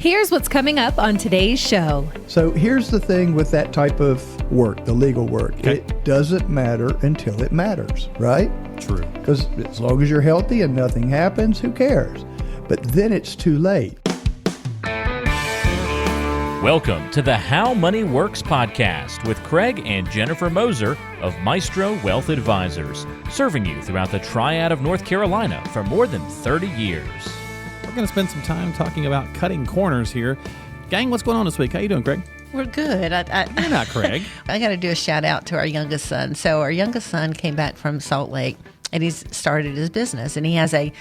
Here's what's coming up on today's show. So here's the thing with that type of work, the legal work. Okay. It doesn't matter until it matters, right? True. Because as long as you're healthy and nothing happens, who cares? But then it's too late. Welcome to the How Money Works podcast with Craig and Jennifer Moser of Maestro Wealth Advisors, serving you throughout the Triad of North Carolina for more than 30 years. We're going to spend some time talking about cutting corners here. Gang, what's going on this week? How you doing, Craig? We're good. You're not Craig. I got to do a shout out to our youngest son. So our youngest son came back from Salt Lake, and he's started his business, and he has a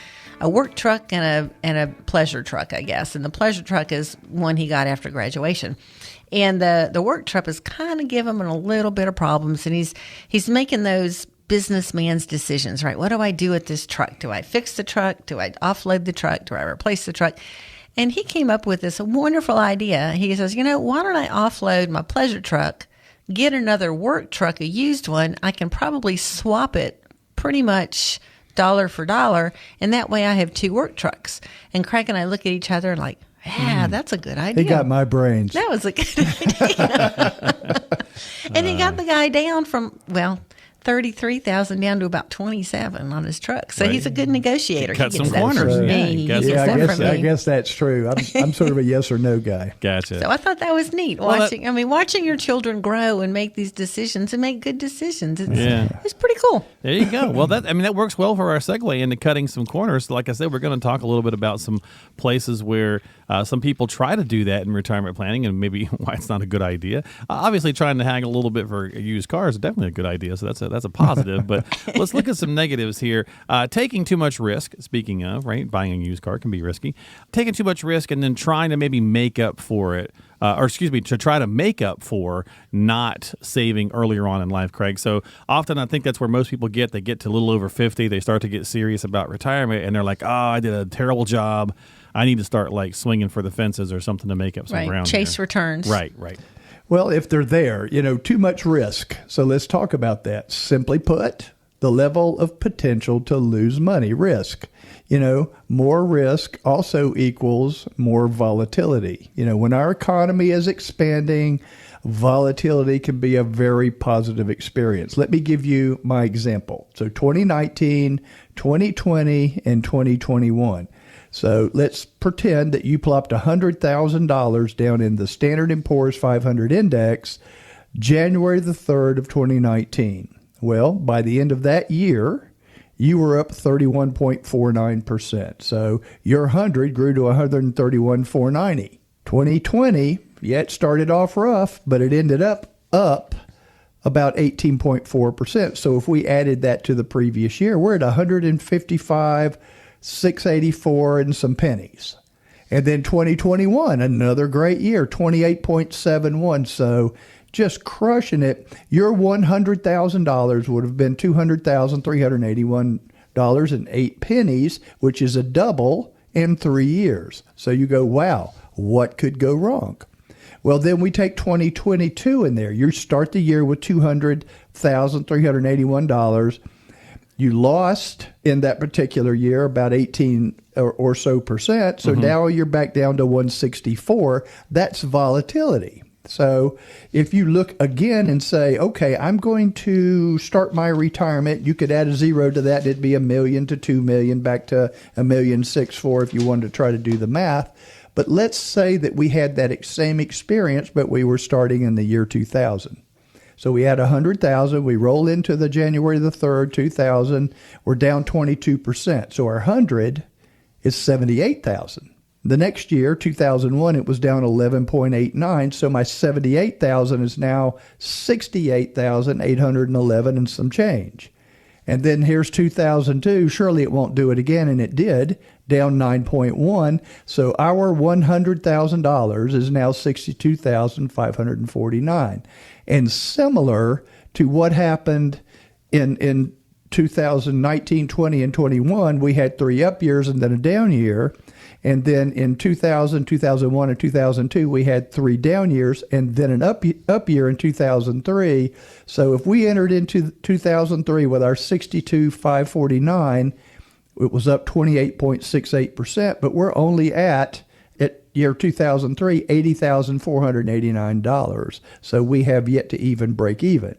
work truck and a pleasure truck, I guess. And the pleasure truck is one he got after graduation. And the work truck is kind of giving him a little bit of problems. And he's making those businessman's decisions, right? What do I do with this truck? Do I fix the truck? Do I offload the truck? Do I replace the truck? And he came up with this wonderful idea. He says, why don't I offload my pleasure truck, get another work truck, a used one? I can probably swap it pretty much dollar for dollar, and that way I have two work trucks. And Craig and I look at each other and like, yeah, that's a good idea. He got my brains. That was a good idea. And he got the guy down from, $33,000 down to about $27,000 on his truck. So he's a good negotiator. Cut He some gets that corners. from Yeah, me. he He gets gets some that corners. from I me. guess that's true. I'm sort of a yes or no guy. Gotcha. So I thought that was neat. Well, Watching your children grow and make these decisions and make good decisions. It's pretty cool. There you go. Well, that works well for our segue into cutting some corners. Like I said, we're going to talk a little bit about some places where some people try to do that in retirement planning and maybe why it's not a good idea. Obviously, trying to hang a little bit for used cars is definitely a good idea, so that's a positive. But let's look at some negatives here. Taking too much risk, speaking of, right? Buying a used car can be risky. Taking too much risk and then trying to maybe make up for it. To try to make up for not saving earlier on in life, Craig. So often I think that's where most people get. They get to a little over 50. They start to get serious about retirement, and they're like, I did a terrible job. I need to start like swinging for the fences or something to make up some ground. Chase here. returns. Right. Well, if they're there, too much risk. So let's talk about that. Simply put, the level of potential to lose money, risk. More risk also equals more volatility. When our economy is expanding, volatility can be a very positive experience. Let me give you my example. So 2019, 2020, and 2021. So let's pretend that you plopped $100,000 down in the Standard & Poor's 500 index January the 3rd of 2019. Well, by the end of that year, you were up 31.49%. So your 100 grew to 131,490. 2020, it started off rough, but it ended up about 18.4%. So if we added that to the previous year, we're at 155,684 and some pennies. And then 2021, another great year, 28.71. So just crushing it. Your $100,000 would have been $200,381.08, which is a double in 3 years. So you go, wow, what could go wrong? Well, then we take 2022 in there. You start the year with $200,381. You lost in that particular year about 18 or so percent. So now you're back down to 164. That's volatility. So if you look again and say, okay, I'm going to start my retirement, you could add a zero to that. It'd be $1 million to $2 million, back to $1,640,000 if you wanted to try to do the math. But let's say that we had that same experience, but we were starting in the year 2000. So we had 100,000. We roll into the January the 3rd, 2000. We're down 22%. So our 100 is 78,000. The next year, 2001, it was down 11.89. So my 78,000 is now 68,811 and some change. And then here's 2002. Surely it won't do it again, and it did, down 9.1. So our $100,000 is now 62,549. And similar to what happened in 2019, 20, and 21, we had 3 up years and then a down year. And then in 2000, 2001, and 2002, we had 3 down years and then an up year in 2003. So if we entered into 2003 with our 62,549, it was up 28.68%, but we're only at year 2003, $80,489. So we have yet to even break even.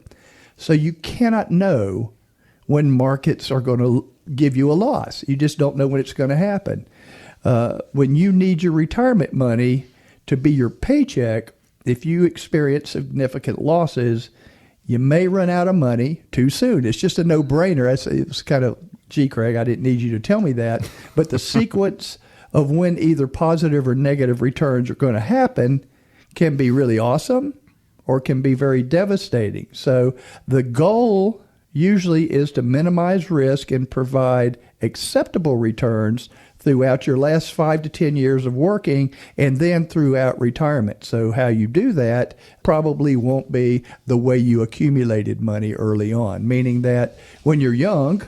So you cannot know when markets are going to give you a loss. You just don't know when it's going to happen. When you need your retirement money to be your paycheck, if you experience significant losses, you may run out of money too soon. It's just a no-brainer. It was kind of, gee, Craig, I didn't need you to tell me that. But the sequence of when either positive or negative returns are going to happen can be really awesome or can be very devastating. So the goal usually is to minimize risk and provide acceptable returns throughout your last 5 to 10 years of working and then throughout retirement. So how you do that probably won't be the way you accumulated money early on, meaning that when you're young,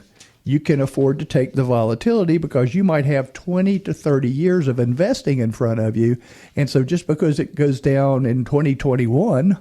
you can afford to take the volatility because you might have 20 to 30 years of investing in front of you. And so just because it goes down in 2021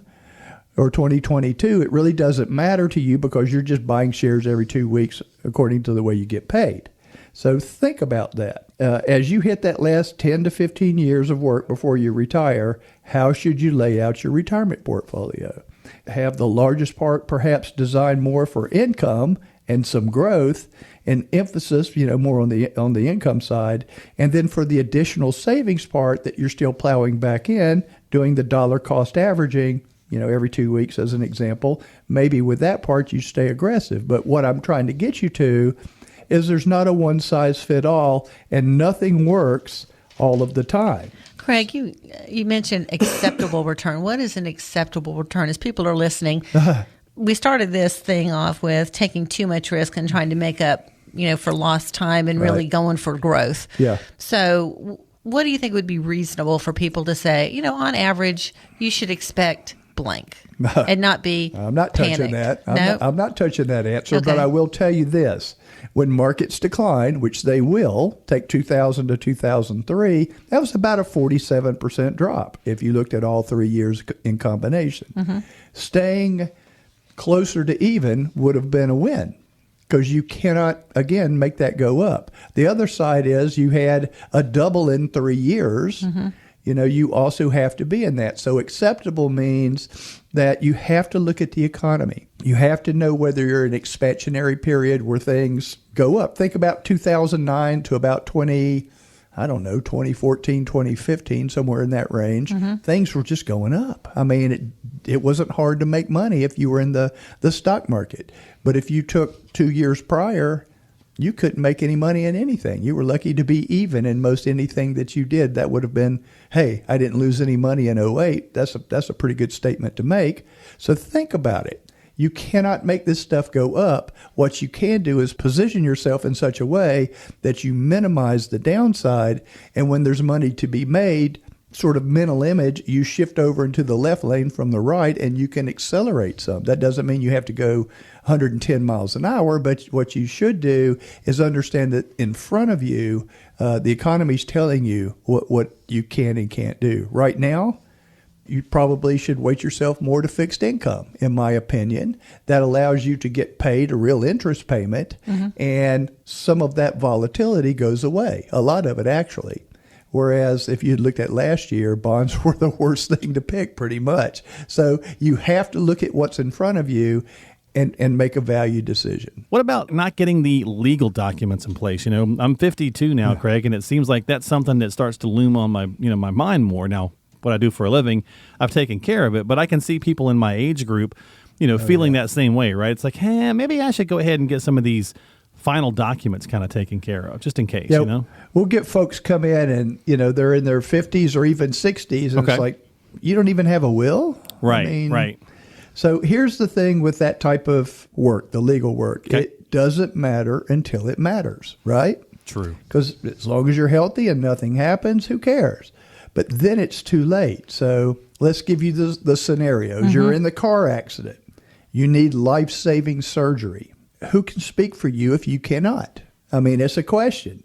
or 2022, it really doesn't matter to you because you're just buying shares every 2 weeks according to the way you get paid. So think about that. As you hit that last 10 to 15 years of work before you retire, how should you lay out your retirement portfolio? Have the largest part perhaps designed more for income and some growth and emphasis, more on the income side. And then for the additional savings part that you're still plowing back in, doing the dollar cost averaging, every 2 weeks as an example, maybe with that part you stay aggressive. But what I'm trying to get you to is there's not a one size fit all and nothing works all of the time. Craig, you mentioned acceptable return. What is an acceptable return? As people are listening, we started this thing off with taking too much risk and trying to make up, for lost time and really going for growth. Yeah. So what do you think would be reasonable for people to say, on average, you should expect blank and not be I'm not panicked. touching that. Nope. I'm not touching that answer, Okay. but I will tell you this. When markets decline, which they will, take 2000 to 2003, that was about a 47% drop if you looked at all 3 years in combination. Mm-hmm. Staying closer to even would have been a win because you cannot, again, make that go up. The other side is you had a double in 3 years. Mm-hmm. You also have to be in that. So acceptable means that you have to look at the economy. You have to know whether you're in an expansionary period where things go up. Think about 2009 to about 2014, 2015, somewhere in that range. Mm-hmm. Things were just going up. I mean, it wasn't hard to make money if you were in the stock market. But if you took 2 years prior, you couldn't make any money in anything. You were lucky to be even in most anything that you did. That would have been, hey, I didn't lose any money in 2008. That's a pretty good statement to make. So think about it. You cannot make this stuff go up. What you can do is position yourself in such a way that you minimize the downside. And when there's money to be made, sort of mental image, you shift over into the left lane from the right and you can accelerate some. That doesn't mean you have to go 110 miles an hour, but what you should do is understand that in front of you, the economy's telling you what you can and can't do. Right now, you probably should weight yourself more to fixed income, in my opinion. That allows you to get paid a real interest payment, mm-hmm. and some of that volatility goes away, a lot of it actually. Whereas if you looked at last year, bonds were the worst thing to pick pretty much. So you have to look at what's in front of you and make a value decision. What about not getting the legal documents in place? I'm 52 now, Craig, and it seems like that's something that starts to loom on my mind more. Now, what I do for a living, I've taken care of it, but I can see people in my age group, feeling that same way, right? It's like, hey, maybe I should go ahead and get some of these final documents kind of taken care of, just in case, We'll get folks come in and, they're in their 50s or even 60s, and It's like, you don't even have a will? Right, right. So here's the thing with that type of work, the legal work. Okay. It doesn't matter until it matters, right? True. Because as long as you're healthy and nothing happens, who cares? But then it's too late. So let's give you the scenarios. Mm-hmm. You're in the car accident. You need life-saving surgery. Who can speak for you if you cannot? I mean, it's a question.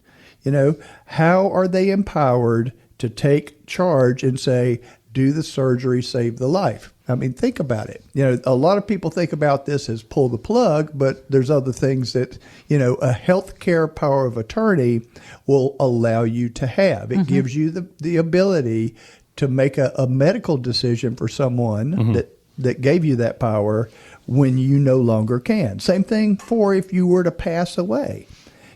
How are they empowered to take charge and say, do the surgery save the life? I mean, think about it. A lot of people think about this as pull the plug, but there's other things that, a healthcare power of attorney will allow you to have. It gives you the ability to make a medical decision for someone that gave you that power when you no longer can. Same thing for if you were to pass away.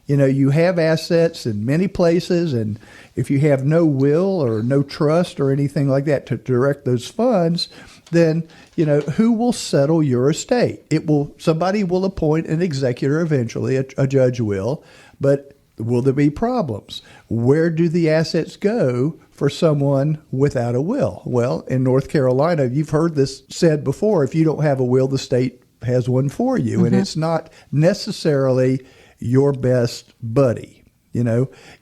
You have assets in many places, and if you have no will or no trust or anything like that to direct those funds, then, who will settle your estate? Somebody will appoint an executor eventually, a judge will, but will there be problems? Where do the assets go for someone without a will? Well, in North Carolina, you've heard this said before, if you don't have a will, the state has one for you, and it's not necessarily your best buddy.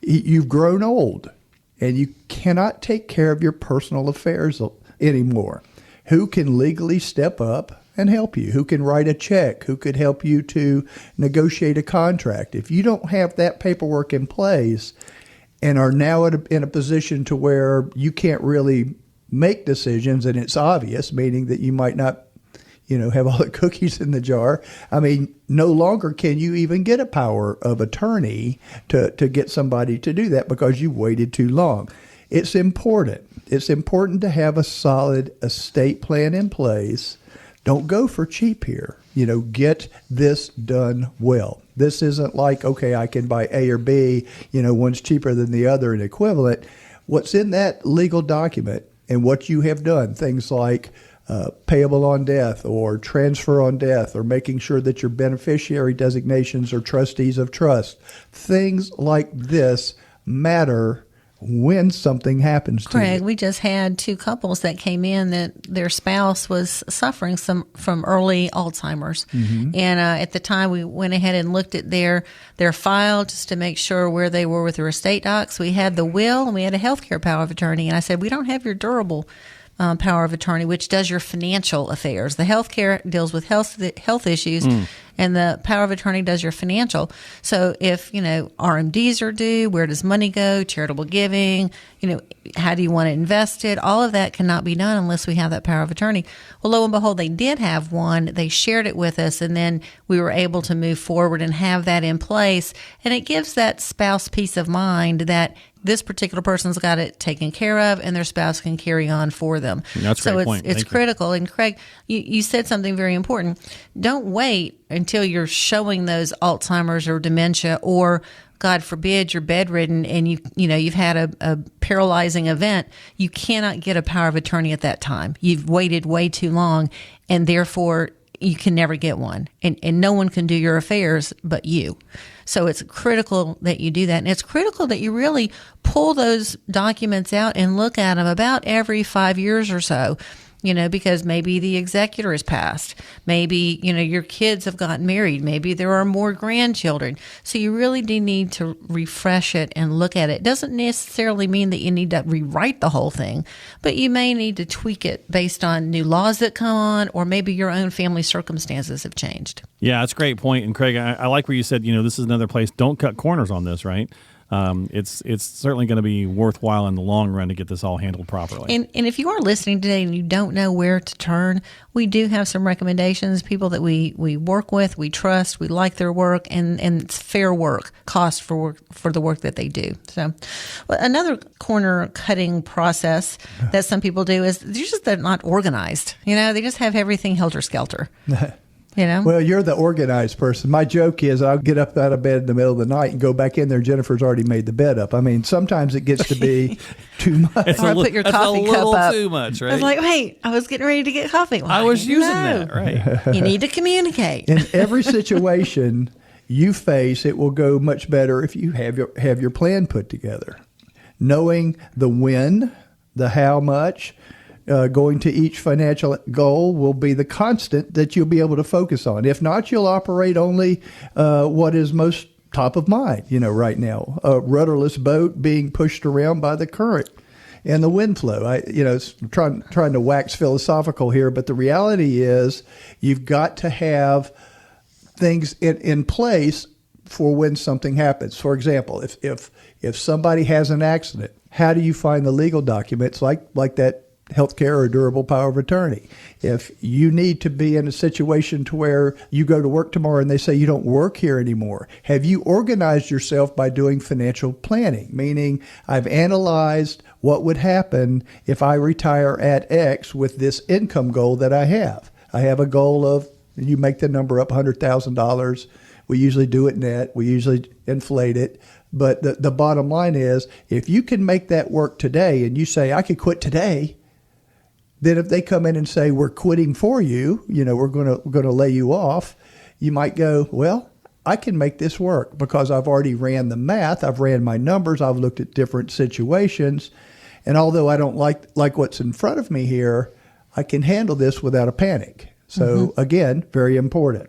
You've grown old and you cannot take care of your personal affairs anymore. Who can legally step up and help you? Who can write a check? Who could help you to negotiate a contract? If you don't have that paperwork in place and are now in a position to where you can't really make decisions, and it's obvious, meaning that you might not have all the cookies in the jar. I mean, no longer can you even get a power of attorney to get somebody to do that because you waited too long. It's important. It's important to have a solid estate plan in place. Don't go for cheap here. Get this done well. This isn't like, okay, I can buy A or B, one's cheaper than the other and equivalent. What's in that legal document and what you have done, things like payable on death or transfer on death, or making sure that your beneficiary designations are trustees of trust. Things like this matter when something happens to you. Craig, we just had two couples that came in that their spouse was suffering from early Alzheimer's. And at the time, we went ahead and looked at their file just to make sure where they were with their estate docs. We had the will and we had a healthcare power of attorney. And I said, we don't have your durable power of attorney, which does your financial affairs. The healthcare deals with health issues, and the power of attorney does your financial. So if, RMDs are due, where does money go, charitable giving, how do you want to invest it? All of that cannot be done unless we have that power of attorney. Well, lo and behold, they did have one. They shared it with us, and then we were able to move forward and have that in place. And it gives that spouse peace of mind that this particular person's got it taken care of, and their spouse can carry on for them. That's a great point. It's critical. And Craig, you said something very important. Don't wait until you're showing those Alzheimer's or dementia, or God forbid, you're bedridden and you've had a paralyzing event. You cannot get a power of attorney at that time. You've waited way too long, and therefore you can never get one. And no one can do your affairs but you. So it's critical that you do that. And it's critical that you really pull those documents out and look at them about every 5 years or so, because maybe the executor has passed. Maybe, your kids have gotten married. Maybe there are more grandchildren. So you really do need to refresh it and look at it. It doesn't necessarily mean that you need to rewrite the whole thing, but you may need to tweak it based on new laws that come on, or maybe your own family circumstances have changed. Yeah, that's a great point. And Craig, I like where you said, this is another place. Don't cut corners on this, right? It's certainly going to be worthwhile in the long run to get this all handled properly. And if you are listening today and you don't know where to turn, we do have some recommendations, people that we work with, we trust, we like their work, and it's fair work, cost for the work that they do. So another corner cutting process that some people do is they're not organized. They just have everything helter-skelter. Well, you're the organized person. My joke is I'll get up out of bed in the middle of the night and go back in there. Jennifer's already made the bed up. I mean, sometimes it gets to be too much. Put your coffee cup up. Too much, right? I was like, wait, I was getting ready to get coffee. I was using that, right? You need to communicate. In every situation you face, it will go much better if you have your plan put together. Knowing the when, the how much, going to each financial goal will be the constant that you'll be able to focus on. If not, you'll operate only what is most top of mind, right now. A rudderless boat being pushed around by the current and the wind flow. It's trying to wax philosophical here, but the reality is you've got to have things in place for when something happens. For example, if somebody has an accident, how do you find the legal documents like that healthcare or durable power of attorney. If you need to be in a situation to where you go to work tomorrow and they say you don't work here anymore, have you organized yourself by doing financial planning? Meaning, I've analyzed what would happen if I retire at X with this income goal that I have. I have a goal of, you make the number up, $100,000. We usually do it net. We usually inflate it. But the bottom line is, if you can make that work today and you say, I could quit today, then if they come in and say, we're quitting for you, we're going to lay you off, you might go, well, I can make this work because I've already ran the math. I've ran my numbers. I've looked at different situations. And although I don't like what's in front of me here, I can handle this without a panic. So again, very important.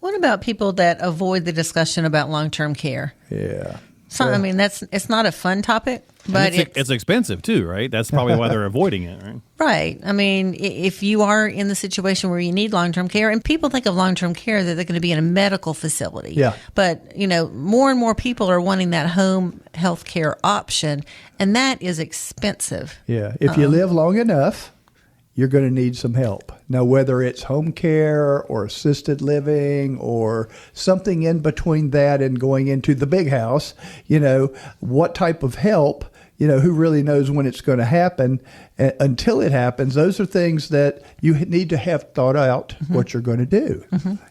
What about people that avoid the discussion about long-term care? Yeah. So, I mean, it's not a fun topic, but it's expensive too, right? That's probably why they're avoiding it, right? Right. I mean, if you are in the situation where you need long-term care, and people think of long-term care that they're going to be in a medical facility. Yeah. But, more and more people are wanting that home health care option, and that is expensive. Yeah. If you live long enough, you're going to need some help. Now, whether it's home care or assisted living or something in between that and going into the big house, what type of help, who really knows when it's going to happen until it happens. Those are things that you need to have thought out what you're going to do.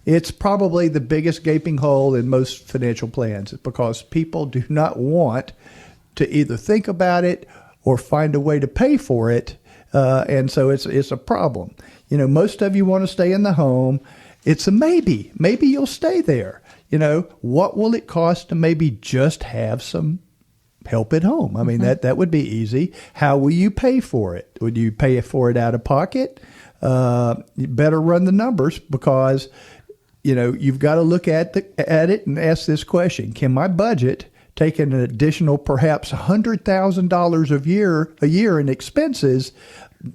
It's probably the biggest gaping hole in most financial plans because people do not want to either think about it or find a way to pay for it. And so it's a problem. Most of you want to stay in the home. It's a maybe. Maybe you'll stay there. What will it cost to maybe just have some help at home? I mean, that would be easy. How will you pay for it? Would you pay for it out of pocket? You better run the numbers because, you've got to look at it and ask this question. Can my budget take an additional perhaps $100,000 a year in expenses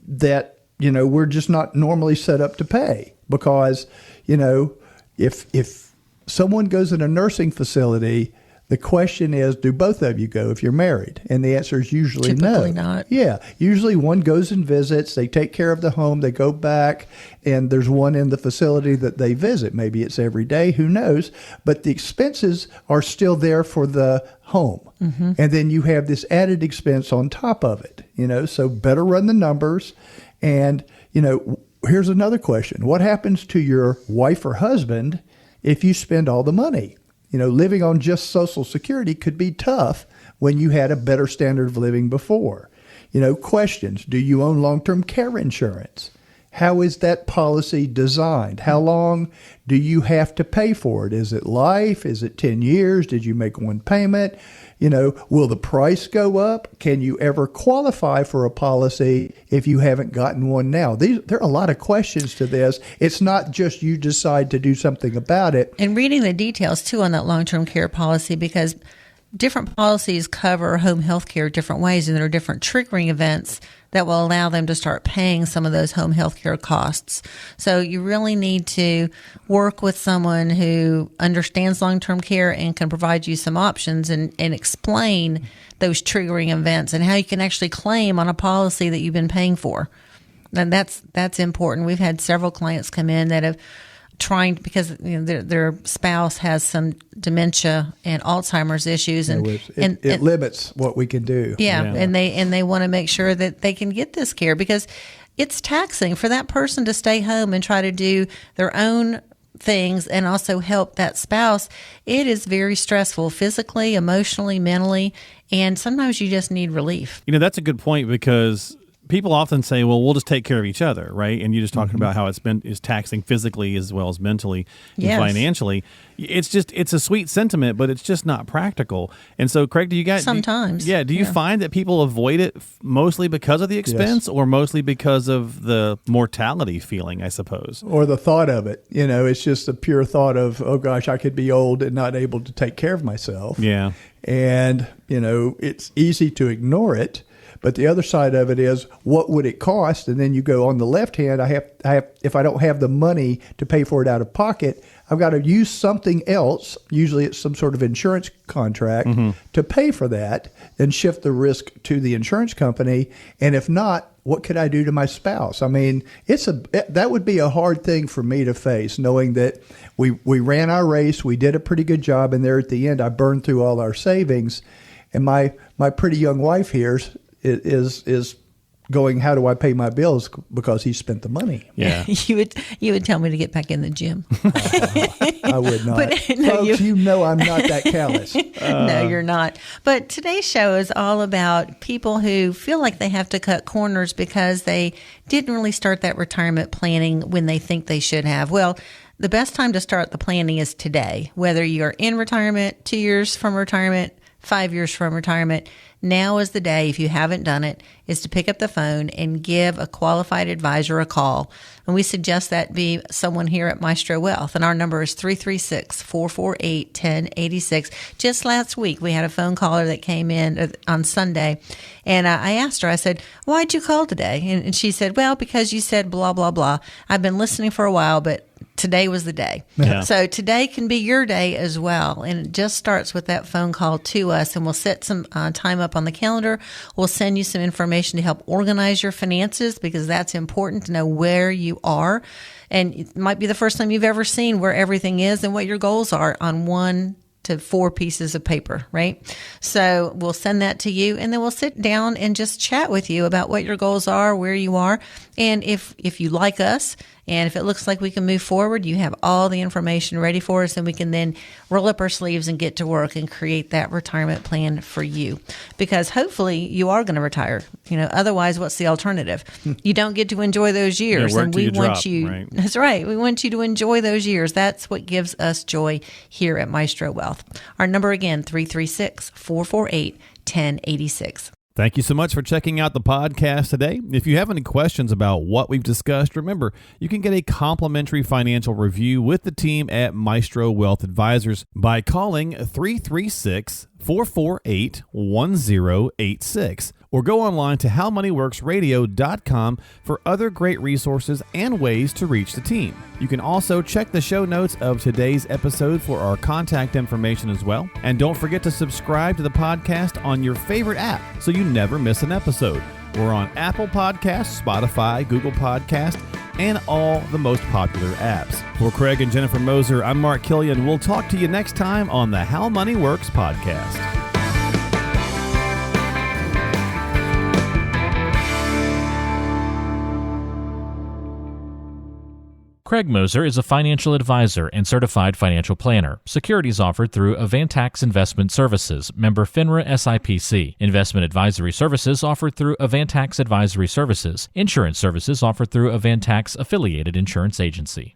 that, we're just not normally set up to pay? Because, if someone goes in a nursing facility, the question is, do both of you go if you're married? And the answer is usually Typically no. not. Yeah. Usually one goes and visits, they take care of the home, they go back, and there's one in the facility that they visit. Maybe it's every day, who knows? But the expenses are still there for the home. And then you have this added expense on top of it, so better run the numbers. And, here's another question. What happens to your wife or husband if you spend all the money? Living on just Social Security could be tough when you had a better standard of living before. Questions. Do you own long-term care insurance? How is that policy designed? How long do you have to pay for it? Is it life? Is it 10 years? Did you make one payment? Will the price go up? Can you ever qualify for a policy if you haven't gotten one now? There are a lot of questions to this. It's not just you decide to do something about it. And reading the details, too, on that long-term care policy, because different policies cover home health care different ways, and there are different triggering events that will allow them to start paying some of those home health care costs. So you really need to work with someone who understands long-term care and can provide you some options and explain those triggering events and how you can actually claim on a policy that you've been paying for. And that's important. We've had several clients come in that have trying because their spouse has some dementia and Alzheimer's issues, and it limits what we can do. Yeah, and they want to make sure that they can get this care because it's taxing for that person to stay home and try to do their own things and also help that spouse. It is very stressful physically, emotionally, mentally, and sometimes you just need relief. That's a good point because people often say, well, we'll just take care of each other, right? And you're just talking about how is taxing physically as well as mentally and financially. It's a sweet sentiment, but it's just not practical. And so, Craig, do you guys... Sometimes. Do you find that people avoid it mostly because of the expense or mostly because of the mortality feeling, I suppose? Or the thought of it. It's just the pure thought of, oh gosh, I could be old and not able to take care of myself. Yeah. And, it's easy to ignore it. But the other side of it is, what would it cost? And then you go on the left hand, I have, if I don't have the money to pay for it out of pocket, I've got to use something else. Usually it's some sort of insurance contract to pay for that and shift the risk to the insurance company. And if not, what could I do to my spouse? I mean, that would be a hard thing for me to face, knowing that we ran our race, we did a pretty good job, and there at the end, I burned through all our savings, and my pretty young wife here is going, how do I pay my bills, because he spent the money. Yeah. You would tell me to get back in the gym. I would not. But, no, folks, you know I'm not that callous. No, you're not. But today's show is all about people who feel like they have to cut corners because they didn't really start that retirement planning when they think they should have. Well, the best time to start the planning is today, whether you're in retirement, 2 years from retirement, 5 years from retirement. Now is the day, if you haven't done it, is to pick up the phone and give a qualified advisor a call. And we suggest that be someone here at Maestro Wealth. And our number is 336-448-1086. Just last week, we had a phone caller that came in on Sunday. And I asked her, I said, why'd you call today? And she said, well, because you said blah, blah, blah. I've been listening for a while, but today was the day. Yeah. So today can be your day as well. And it just starts with that phone call to us. And we'll set some time up on the calendar. We'll send you some information to help organize your finances, because that's important to know where you are. And it might be the first time you've ever seen where everything is and what your goals are on 1 to 4 pieces of paper, right? So we'll send that to you, and then we'll sit down and just chat with you about what your goals are, where you are. And if you like us, and if it looks like we can move forward, you have all the information ready for us, and we can then roll up our sleeves and get to work and create that retirement plan for you. Because hopefully you are going to retire. Otherwise, what's the alternative? You don't get to enjoy those years, work and till we you want drop, you. right? That's right. We want you to enjoy those years. That's what gives us joy here at Maestro Wealth. Our number again, 336-448-1086. Thank you so much for checking out the podcast today. If you have any questions about what we've discussed, remember, you can get a complimentary financial review with the team at Maestro Wealth Advisors by calling 336-448-1086 or go online to howmoneyworksradio.com for other great resources and ways to reach the team. You can also check the show notes of today's episode for our contact information as well. And don't forget to subscribe to the podcast on your favorite app so you never miss an episode. We're on Apple Podcasts, Spotify, Google Podcasts, and all the most popular apps. For Craig and Jennifer Moser, I'm Mark Killian. We'll talk to you next time on the How Money Works podcast. Craig Moser is a financial advisor and certified financial planner. Securities offered through Avantax Investment Services, member FINRA SIPC. Investment advisory services offered through Avantax Advisory Services. Insurance services offered through Avantax Affiliated Insurance Agency.